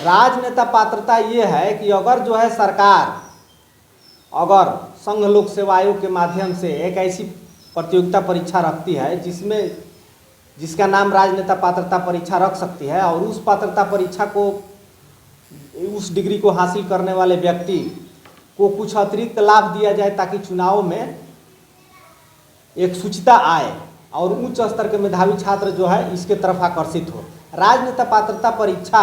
राजनेता पात्रता ये है कि अगर जो है सरकार अगर संघ लोक सेवा आयोग के माध्यम से एक ऐसी प्रतियोगिता परीक्षा रखती है जिसका नाम राजनेता पात्रता परीक्षा रख सकती है और उस पात्रता परीक्षा को उस डिग्री को हासिल करने वाले व्यक्ति को कुछ अतिरिक्त लाभ दिया जाए ताकि चुनाव में एक शुचिता आए और उच्च स्तर के मेधावी छात्र जो है इसके तरफ आकर्षित हो। राजनेता पात्रता परीक्षा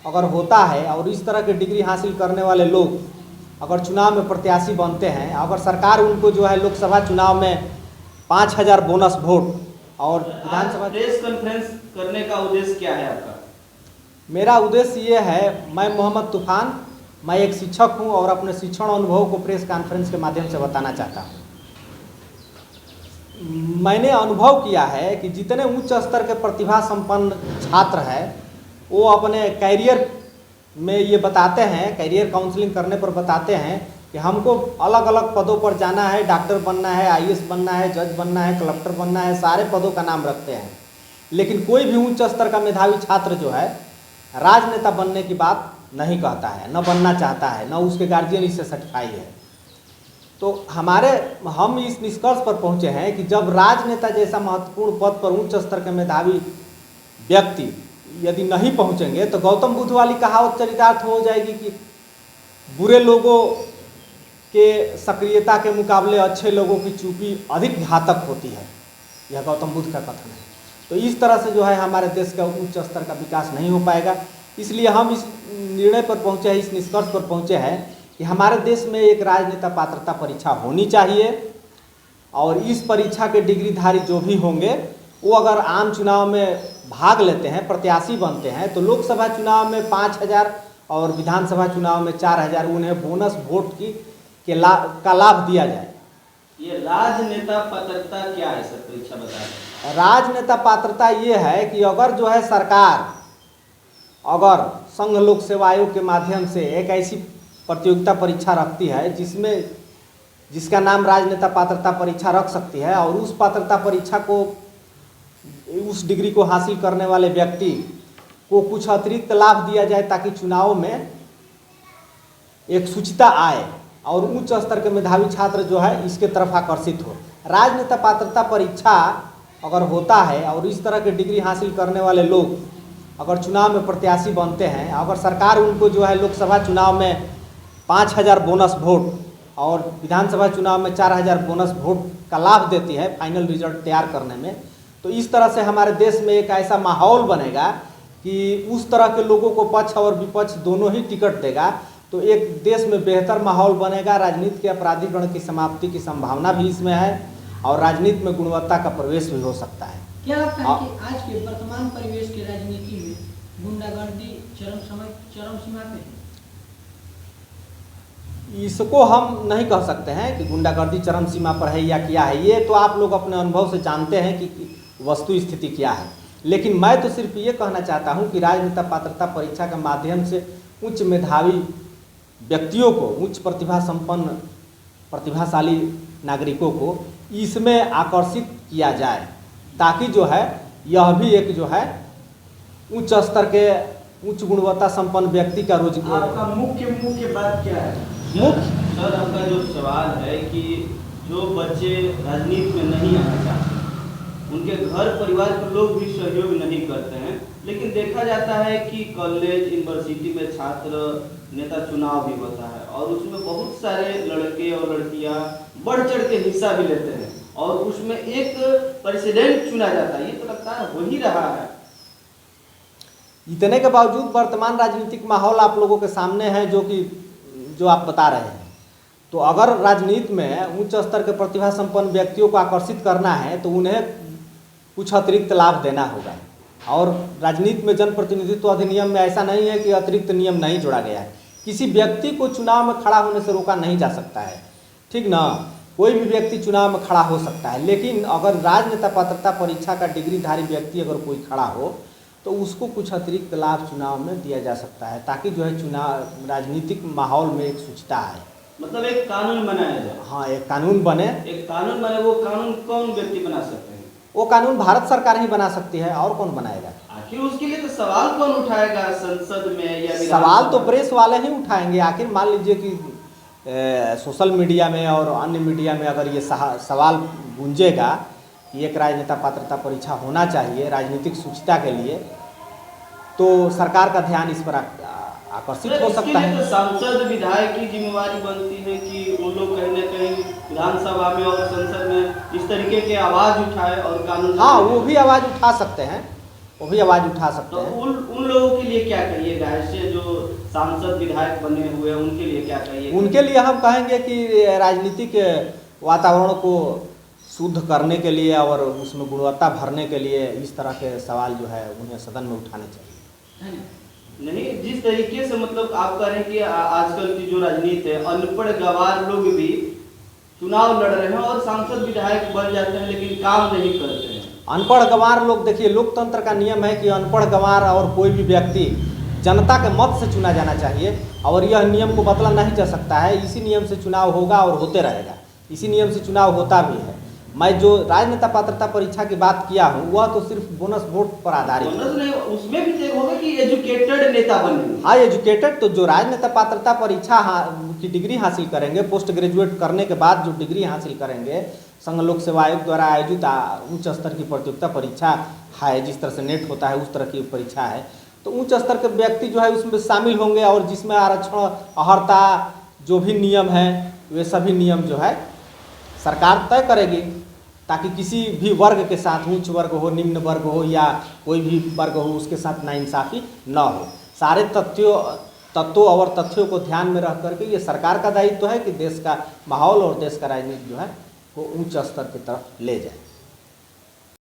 अगर होता है और इस तरह के डिग्री हासिल करने वाले लोग अगर चुनाव में प्रत्याशी बनते हैं, अगर सरकार उनको जो है लोकसभा चुनाव में 5000 बोनस वोट और विधानसभा प्रेस कॉन्फ्रेंस करने का उद्देश्य क्या है आपका? मेरा उद्देश्य ये है, मैं मोहम्मद तूफान, मैं एक शिक्षक हूँ और अपने शिक्षण अनुभव को प्रेस कॉन्फ्रेंस के माध्यम से बताना चाहता हूँ। मैंने अनुभव किया है कि जितने उच्च स्तर के प्रतिभा संपन्न छात्र हैं वो अपने कैरियर में ये बताते हैं, कैरियर काउंसलिंग करने पर बताते हैं कि हमको अलग अलग पदों पर जाना है, डॉक्टर बनना है, आईएएस बनना है, जज बनना है, कलेक्टर बनना है, सारे पदों का नाम रखते हैं। लेकिन कोई भी उच्च स्तर का मेधावी छात्र जो है राजनेता बनने की बात नहीं कहता है, न बनना चाहता है, न उसके गार्जियन इससे सर्टिफाई है। तो हम इस निष्कर्ष पर पहुँचे हैं कि जब राजनेता जैसा महत्वपूर्ण पद पर उच्च स्तर के मेधावी व्यक्ति यदि नहीं पहुँचेंगे तो गौतम बुद्ध वाली कहावत चरितार्थ हो जाएगी कि बुरे लोगों के सक्रियता के मुकाबले अच्छे लोगों की चुप्पी अधिक घातक होती है। यह गौतम बुद्ध का कथन है। तो इस तरह से जो है हमारे देश का उच्च स्तर का विकास नहीं हो पाएगा। इसलिए हम इस निर्णय पर पहुँचे हैं, इस निष्कर्ष पर पहुँचे हैं कि हमारे देश में एक राजनेता पात्रता परीक्षा होनी चाहिए और इस परीक्षा के डिग्रीधारी जो भी होंगे वो अगर आम चुनाव में भाग लेते हैं, प्रत्याशी बनते हैं, तो लोकसभा चुनाव में 5000 और विधानसभा चुनाव में 4000 उन्हें बोनस वोट का लाभ दिया जाए। ये राजनेता पात्रता क्या है सर, परीक्षा बताएं। राजनेता पात्रता ये है कि अगर जो है सरकार अगर संघ लोक सेवा आयोग के माध्यम से एक ऐसी प्रतियोगिता परीक्षा रखती है जिसका नाम राजनेता पात्रता परीक्षा रख सकती है और उस पात्रता परीक्षा को उस डिग्री को हासिल करने वाले व्यक्ति को कुछ अतिरिक्त लाभ दिया जाए ताकि चुनाव में एक शुचिता आए और उच्च स्तर के मेधावी छात्र जो है इसके तरफ आकर्षित हो। राजनेता पात्रता परीक्षा अगर होता है और इस तरह के डिग्री हासिल करने वाले लोग अगर चुनाव में प्रत्याशी बनते हैं, अगर सरकार उनको जो है लोकसभा चुनाव में 5000 बोनस वोट और विधानसभा चुनाव में 4000 बोनस वोट का लाभ देती है फाइनल रिजल्ट तैयार करने में, तो इस तरह से हमारे देश में एक ऐसा माहौल बनेगा कि उस तरह के लोगों को पक्ष और विपक्ष दोनों ही टिकट देगा, तो एक देश में बेहतर माहौल बनेगा। राजनीति के अपराधीकरण की समाप्ति की संभावना भी इसमें है और राजनीति में गुणवत्ता का प्रवेश भी हो सकता है। क्या लगता है कि आज के वर्तमान परिवेश की राजनीति में गुंडागर्दी चरम सीमा पे है? इसको हम नहीं कह सकते हैं कि गुंडागर्दी चरम सीमा पर है या क्या है। ये तो आप लोग अपने अनुभव से जानते हैं कि वस्तु स्थिति क्या है। लेकिन मैं तो सिर्फ ये कहना चाहता हूँ कि राजनेता पात्रता परीक्षा के माध्यम से उच्च मेधावी व्यक्तियों को, उच्च प्रतिभा संपन्न प्रतिभाशाली नागरिकों को इसमें आकर्षित किया जाए ताकि जो है यह भी एक जो है उच्च स्तर के उच्च गुणवत्ता संपन्न व्यक्ति का रोजगार। आपका मुख्य बात क्या है? मुख्य सर आपका जो सवाल है कि जो बच्चे राजनीति में नहीं आना चाहते, उनके घर परिवार के लोग भी सहयोग नहीं करते हैं, लेकिन देखा जाता है कि कॉलेज यूनिवर्सिटी में छात्र नेता चुनाव भी होता है और उसमें बहुत सारे लड़के और लड़कियां बढ़ चढ़ के हिस्सा भी लेते हैं और उसमें एक प्रेसिडेंट चुना जाता है। ये तो लगता है हो ही रहा है। इतने के बावजूद वर्तमान राजनीतिक माहौल आप लोगों के सामने है जो आप बता रहे हैं। तो अगर राजनीति में उच्च स्तर के प्रतिभा संपन्न व्यक्तियों को आकर्षित करना है तो उन्हें कुछ अतिरिक्त लाभ देना होगा। और राजनीति में जनप्रतिनिधित्व अधिनियम में ऐसा नहीं है कि अतिरिक्त नियम नहीं जोड़ा गया है। किसी व्यक्ति को चुनाव में खड़ा होने से रोका नहीं जा सकता है, ठीक ना। कोई भी व्यक्ति चुनाव में खड़ा हो सकता है, लेकिन अगर राजनेता पात्रता परीक्षा का डिग्रीधारी व्यक्ति अगर कोई खड़ा हो तो उसको कुछ अतिरिक्त लाभ चुनाव में दिया जा सकता है ताकि जो है चुनाव राजनीतिक माहौल में एक शुचिता आए। मतलब एक कानून बनाया जाए। हाँ, एक कानून बने। वो कानून कौन व्यक्ति बना सकते हैं? वो कानून भारत सरकार ही बना सकती है, और कौन बनाएगा। आखिर उसके लिए तो सवाल कौन उठाएगा संसद में या सवाल तो प्रेस वाले ही उठाएंगे। आखिर मान लीजिए कि सोशल मीडिया में और अन्य मीडिया में अगर ये सवाल गूंजेगा कि एक राजनेता पात्रता परीक्षा होना चाहिए राजनीतिक शुचिता के लिए, तो सरकार का ध्यान इस पर आकर्षित हो सकता है। तो सांसद विधायक की जिम्मेवारी बनती है कि उन लोग कहीं न कहीं विधानसभा में और संसद में इस तरीके के आवाज उठाए और कानून। हाँ, वो भी आवाज उठा सकते हैं, वो भी आवाज उठा सकते तो हैं। उन लोगों के लिए क्या कहिएगा, ऐसे जो सांसद विधायक बने हुए हैं उनके लिए क्या कहिएगा? उनके लिए हम कहेंगे कि राजनीतिक वातावरण को शुद्ध करने के लिए और उसमें गुणवत्ता भरने के लिए इस तरह के सवाल जो है उन्हें सदन में उठाने चाहिए। नहीं, जिस तरीके से मतलब आप कह रहे हैं कि आजकल की जो राजनीति है, अनपढ़ गवार लोग भी चुनाव लड़ रहे हैं और सांसद विधायक बन जाते हैं लेकिन काम नहीं करते हैं। अनपढ़ गंवार लोग, देखिए लोकतंत्र का नियम है कि अनपढ़ गंवार और कोई भी व्यक्ति जनता के मत से चुना जाना चाहिए और यह नियम को बदला नहीं जा सकता है। इसी नियम से चुनाव होगा और होते रहेगा, इसी नियम से चुनाव होता भी है। मैं जो राजनेता पात्रता परीक्षा की बात किया हूँ वह तो सिर्फ बोनस वोट पर आधारित है। नहीं, उसमें भी चेक होगा कि एजुकेटेड नेता बने। हाँ, एजुकेटेड, तो जो राजनेता पात्रता परीक्षा की डिग्री हासिल करेंगे, पोस्ट ग्रेजुएट करने के बाद जो डिग्री हासिल करेंगे, संघ लोक सेवा आयोग द्वारा आयोजित उच्च स्तर की प्रतियोगिता परीक्षा है, जिस तरह से नेट होता है उस तरह की परीक्षा है, तो उच्च स्तर के व्यक्ति जो है उसमें शामिल होंगे और जिसमें आरक्षण, अहर्ता, जो भी नियम है वे सभी नियम जो है सरकार तय करेगी, ताकि किसी भी वर्ग के साथ, उच्च वर्ग हो, निम्न वर्ग हो या कोई भी वर्ग हो, उसके साथ नाइंसाफ़ी न हो। सारे तत्वों और तथ्यों को ध्यान में रख करके ये सरकार का दायित्व है कि देश का माहौल और देश का राजनीति जो है वो उच्च स्तर की तरफ ले जाए।